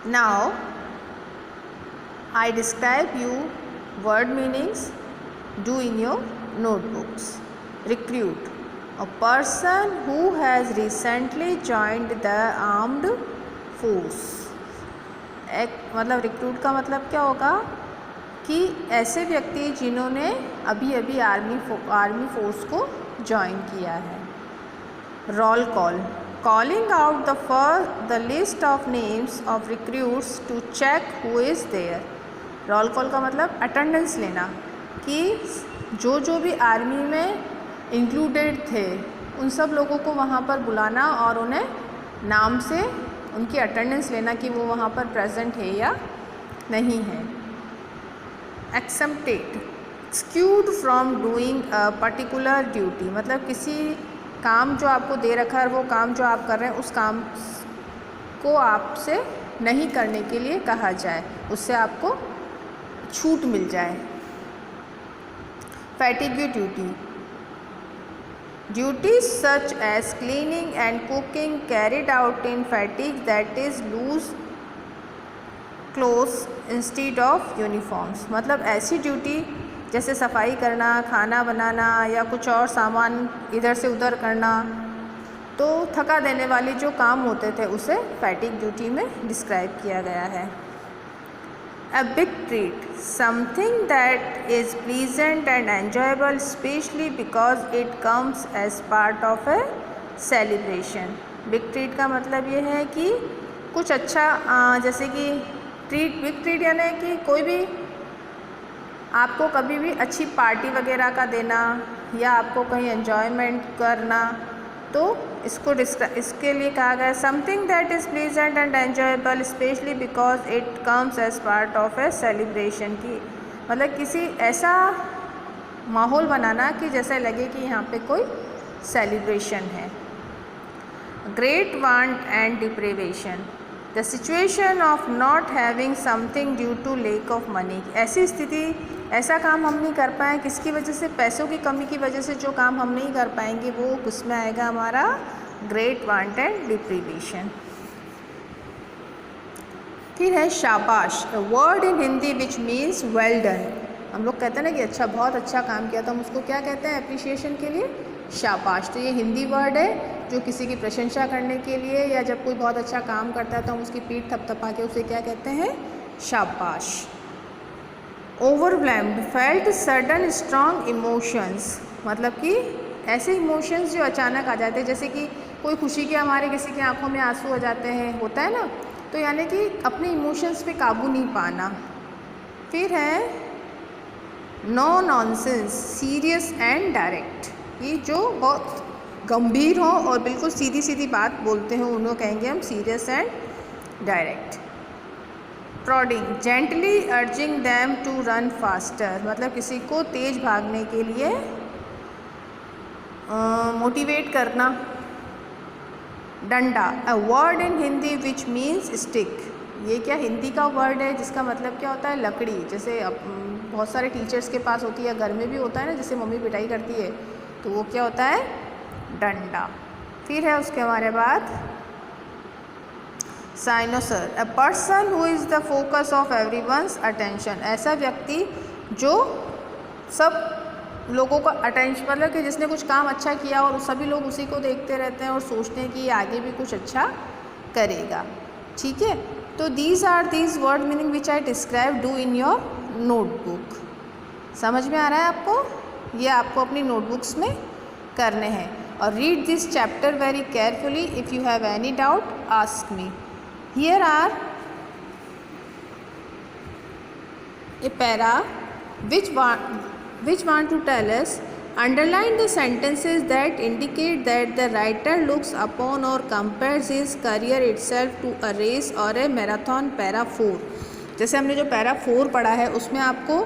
Now I describe you word meanings. Do in your notebooks. Recruit, a person who has recently joined the armed force. एक मतलब recruit का मतलब क्या होगा कि ऐसे व्यक्ति जिन्होंने अभी अभी आर्मी फोर्स को ज्वाइन किया है. Roll call, calling out the list of names of recruits to check who is there. Roll call का मतलब अटेंडेंस लेना कि जो भी आर्मी में इंक्लूडेड थे उन सब लोगों को वहाँ पर बुलाना और उन्हें नाम से उनकी अटेंडेंस लेना कि वो वहाँ पर प्रेजेंट है या नहीं है. Excepted, excused from doing a particular duty, मतलब किसी काम जो आपको दे रखा है वो काम जो आप कर रहे हैं उस काम को आपसे नहीं करने के लिए कहा जाए, उससे आपको छूट मिल जाए. Fatigue duty, duties such as cleaning and cooking carried out in fatigue that is loose clothes instead of uniforms, मतलब ऐसी ड्यूटी जैसे सफाई करना, खाना बनाना या कुछ और सामान इधर से उधर करना, तो थका देने वाली जो काम होते थे उसे फैटिग ड्यूटी में डिस्क्राइब किया गया है. A big treat, something that is pleasant and enjoyable especially because it comes as part of a celebration. Big treat का मतलब ये है कि कुछ अच्छा, जैसे कि ट्रीट, बिग ट्रीट यानी कि कोई भी आपको कभी भी अच्छी पार्टी वगैरह का देना या आपको कहीं एन्जॉयमेंट करना, तो इसके लिए कहा गया something that is pleasant and enjoyable specially because it comes as part of a celebration की, मतलब किसी ऐसा माहौल बनाना कि जैसा लगे कि यहाँ पे कोई सेलिब्रेशन है. Great want and deprivation, the situation of not having something due to lack of money, ऐसी स्थिति, ऐसा काम हम नहीं कर पाए किसकी वजह से, पैसों की कमी की वजह से जो काम हम नहीं कर पाएंगे वो उसमें आएगा हमारा ग्रेट वांट एंड डिप्रिवेशन. फिर है शाबाश, a word in Hindi which means well done. हम लोग कहते हैं ना कि अच्छा, बहुत अच्छा काम किया, तो हम उसको क्या कहते हैं एप्रिशिएशन के लिए, शाबाश. तो ये हिंदी वर्ड है जो किसी की प्रशंसा करने के लिए, या जब कोई बहुत अच्छा काम करता है तो हम उसकी पीठ थपथपा के उसे क्या कहते हैं, शाबाश. Overwhelmed, felt sudden strong emotions, मतलब कि ऐसे इमोशंस जो अचानक आ जाते हैं, जैसे कि कोई खुशी के हमारे किसी की आंखों में आंसू आ जाते हैं, होता है ना, तो यानी कि अपने इमोशंस पे काबू नहीं पाना. फिर है no nonsense, serious and direct, ये जो बहुत गंभीर हो और बिल्कुल सीधी सीधी बात बोलते हैं उन्हें कहेंगे हम serious and direct. Prodding, gently urging them to run faster, मतलब किसी को तेज भागने के लिए मोटिवेट करना. डंडा, a word in Hindi which means stick, ये क्या हिंदी का वर्ड है जिसका मतलब क्या होता है, लकड़ी. जैसे बहुत सारे टीचर्स के पास होती है, घर में भी होता है ना, जैसे मम्मी पिटाई करती है तो वो क्या होता है, डंडा. फिर है उसके हमारे बाद cynosure, a person who is the focus of everyone's attention, ऐसा व्यक्ति जो सब लोगों का अटेंशन, मतलब कि जिसने कुछ काम अच्छा किया और सभी लोग उसी को देखते रहते हैं और सोचते हैं कि ये आगे भी कुछ अच्छा करेगा. ठीक है, तो these are these word meaning which I describe, do in your notebook. समझ में आ रहा है आपको, ये आपको अपनी नोटबुक्स में करने हैं. और read this chapter very carefully, if you have any doubt ask me. Here are a para which want to tell us, underline the sentences that indicate that the writer looks upon or compares his career itself to a race or a marathon. para 4, जैसे हमने जो para 4 पढ़ा है उसमें आपको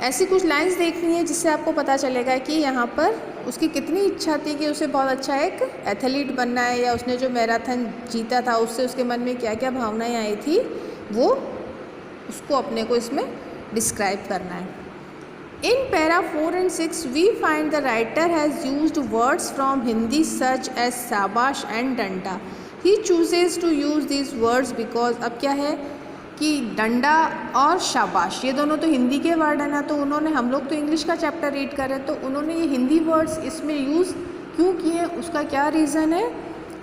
ऐसी कुछ lines देखनी है जिससे आपको पता चलेगा कि यहाँ पर उसकी कितनी इच्छा थी कि उसे बहुत अच्छा एक एथलीट बनना है, या उसने जो मैराथन जीता था उससे उसके मन में क्या क्या भावनाएं आई थी, वो उसको अपने को इसमें डिस्क्राइब करना है. In para 4 and 6 we find the writer has used words from Hindi such as shabash and danda. He chooses to use this words because अब क्या है कि डंडा और शाबाश ये दोनों तो हिंदी के वर्ड है ना, तो उन्होंने, हम लोग तो इंग्लिश का चैप्टर रीड कर रहे, तो उन्होंने ये हिंदी वर्ड्स इसमें यूज़ क्यों किए, उसका क्या रीज़न है?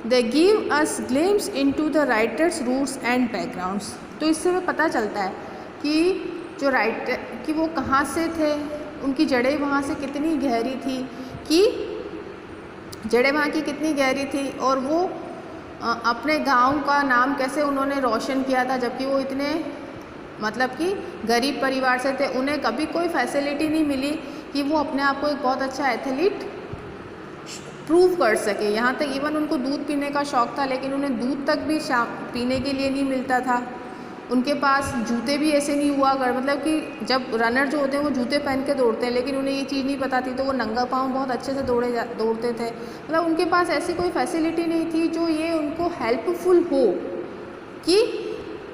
They give us glimpse into the writer's roots and backgrounds. तो इससे हमें पता चलता है कि जो राइटर कि वो कहाँ से थे, उनकी जड़ें वहाँ से कितनी गहरी थी, कि जड़ें वहाँ की कितनी गहरी थी, और वो अपने गांव का नाम कैसे उन्होंने रोशन किया था, जबकि वो इतने मतलब कि गरीब परिवार से थे। उन्हें कभी कोई फैसिलिटी नहीं मिली कि वो अपने आप को एक बहुत अच्छा एथलीट प्रूव कर सके। यहाँ तक इवन उनको दूध पीने का शौक़ था, लेकिन उन्हें दूध तक भी पीने के लिए नहीं मिलता था। उनके पास जूते भी ऐसे नहीं हुआ कर, मतलब कि जब रनर जो होते हैं वो जूते पहन के दौड़ते हैं, लेकिन उन्हें ये चीज़ नहीं पता थी, तो वो नंगा पाँव बहुत अच्छे से दौड़ते थे। मतलब उनके पास ऐसी कोई फैसिलिटी नहीं थी जो ये उनको हेल्पफुल हो कि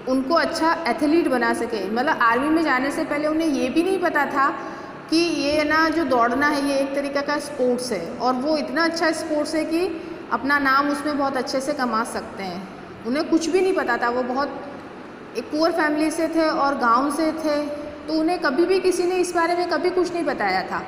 उनको अच्छा एथलीट बना सके। मतलब आर्मी में जाने से पहले उन्हें ये भी नहीं पता था कि ये ना जो दौड़ना है ये एक तरीक़े का स्पोर्ट्स है, और वो इतना अच्छा स्पोर्ट्स है कि अपना नाम उसमें बहुत अच्छे से कमा सकते हैं। उन्हें कुछ भी नहीं पता था, वो बहुत एक पुअर फैमिली से थे और गांव से थे, तो उन्हें कभी भी किसी ने इस बारे में कभी कुछ नहीं बताया था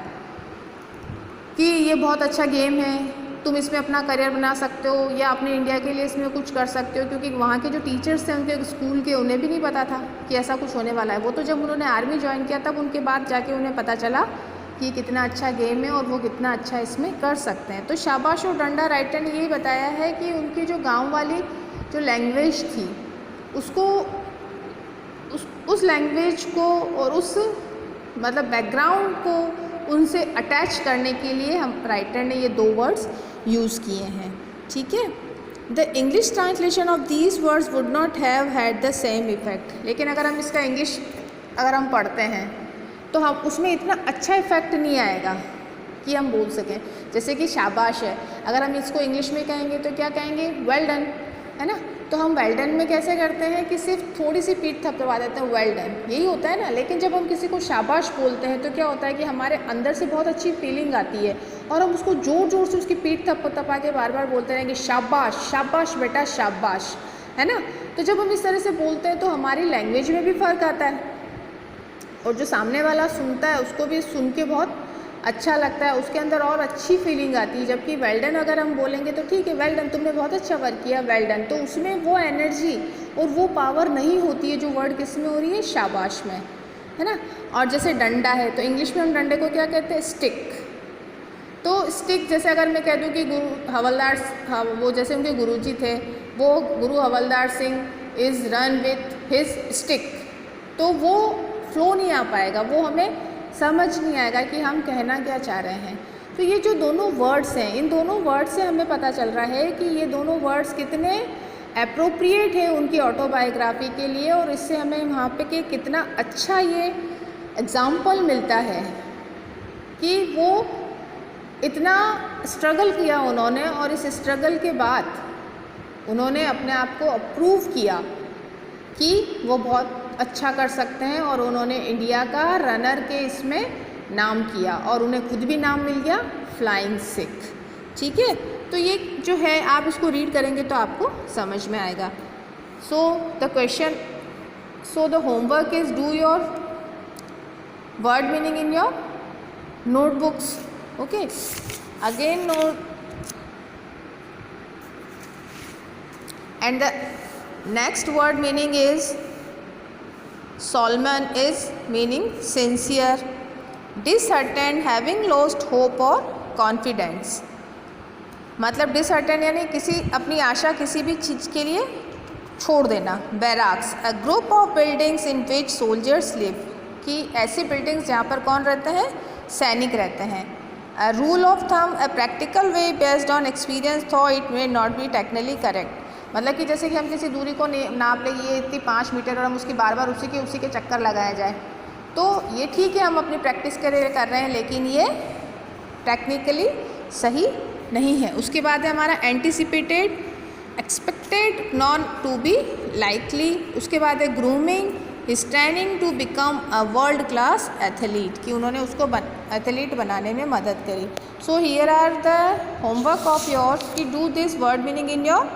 कि ये बहुत अच्छा गेम है, तुम इसमें अपना करियर बना सकते हो या अपने इंडिया के लिए इसमें कुछ कर सकते हो। क्योंकि वहाँ के जो टीचर्स थे उनके स्कूल के, उन्हें भी नहीं पता था कि ऐसा कुछ होने वाला है। वो तो जब उन्होंने आर्मी ज्वाइन किया तब उनके बाद जाके उन्हें पता चला कि ये कितना अच्छा गेम है और वो कितना अच्छा इसमें कर सकते हैं। तो शाबाश और डंडा राइटर ने यही बताया है कि उनकी जो गाँव वाली जो लैंग्वेज थी उसको उस लैंग्वेज को और उस मतलब बैकग्राउंड को उनसे अटैच करने के लिए हम राइटर ने ये दो वर्ड्स यूज़ किए हैं। ठीक है, the English translation of these words would not have had the same effect. लेकिन अगर हम इसका इंग्लिश अगर हम पढ़ते हैं तो हम उसमें इतना अच्छा इफ़ेक्ट नहीं आएगा कि हम बोल सकें। जैसे कि शाबाश है, अगर हम इसको इंग्लिश में कहेंगे तो क्या कहेंगे? वेल डन, है ना। तो हम वेल डन में कैसे करते हैं कि सिर्फ थोड़ी सी पीठ थपथपा देते हैं, वेल डन, यही होता है ना। लेकिन जब हम किसी को शाबाश बोलते हैं तो क्या होता है कि हमारे अंदर से बहुत अच्छी फीलिंग आती है और हम उसको ज़ोर ज़ोर से उसकी पीठ थपथपा के बार बार बोलते रहेंगे, शाबाश शाबाश बेटा शाबाश, है ना। तो जब हम इस तरह से बोलते हैं तो हमारी लैंग्वेज में भी फ़र्क आता है और जो सामने वाला सुनता है उसको भी सुन के बहुत अच्छा लगता है, उसके अंदर और अच्छी फीलिंग आती है। जबकि वेल डन अगर हम बोलेंगे तो ठीक है, वेल डन, तुमने बहुत अच्छा वर्क किया, वेल डन, तो उसमें वो एनर्जी और वो पावर नहीं होती है जो वर्ड किस में हो रही है? शाबाश में, है ना। और जैसे डंडा है तो इंग्लिश में हम डंडे को क्या कहते हैं? स्टिक। तो स्टिक जैसे अगर मैं कह दूँ कि गुरु हवलदार, वो जैसे उनके गुरुजी थे, वो Guru Havaldar Singh is run with his stick, तो वो फ्लो नहीं आ पाएगा, वो हमें समझ नहीं आएगा कि हम कहना क्या चाह रहे हैं। तो ये जो दोनों वर्ड्स हैं, इन दोनों वर्ड्स से हमें पता चल रहा है कि ये दोनों वर्ड्स कितने एप्रोप्रिएट है उनकी ऑटोबायोग्राफी के लिए, और इससे हमें वहाँ पे कि कितना अच्छा ये एग्ज़ाम्पल मिलता है कि वो इतना स्ट्रगल किया उन्होंने, और इस स्ट्रगल के बाद उन्होंने अपने आप को अप्रूव किया कि वो बहुत अच्छा कर सकते हैं, और उन्होंने इंडिया का रनर के इसमें नाम किया और उन्हें खुद भी नाम मिल गया फ्लाइंग सिख। ठीक है, तो ये जो है आप इसको रीड करेंगे तो आपको समझ में आएगा। So the homework is do your word meaning in your notebooks. Okay, again note, and the next word meaning is Solomon is meaning sincere, disheartened, having lost hope or confidence. मतलब डिसहर्टेंड यानी किसी अपनी आशा किसी भी चीज़ के लिए छोड़ देना. Barracks, a group of buildings in which soldiers live, कि ऐसी बिल्डिंग्स जहाँ पर कौन रहते हैं? सैनिक रहते हैं. A rule of thumb, a practical way based on experience thaw it may not be technically correct. मतलब कि जैसे कि हम किसी दूरी को नाप लें, ये इतनी 5 मीटर, और हम उसकी बार बार उसी के चक्कर लगाया जाए तो ये ठीक है, हम अपनी प्रैक्टिस कर रहे हैं, लेकिन ये टेक्निकली सही नहीं है. उसके बाद है हमारा anticipated, expected, known to be likely. उसके बाद है grooming, standing to become a world class athlete, कि उन्होंने उसको एथलीट बनाने में मदद करी. So here are the homework of yours कि do this word meaning in your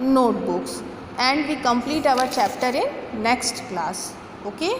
notebooks, and we complete our chapter in next class. Okay.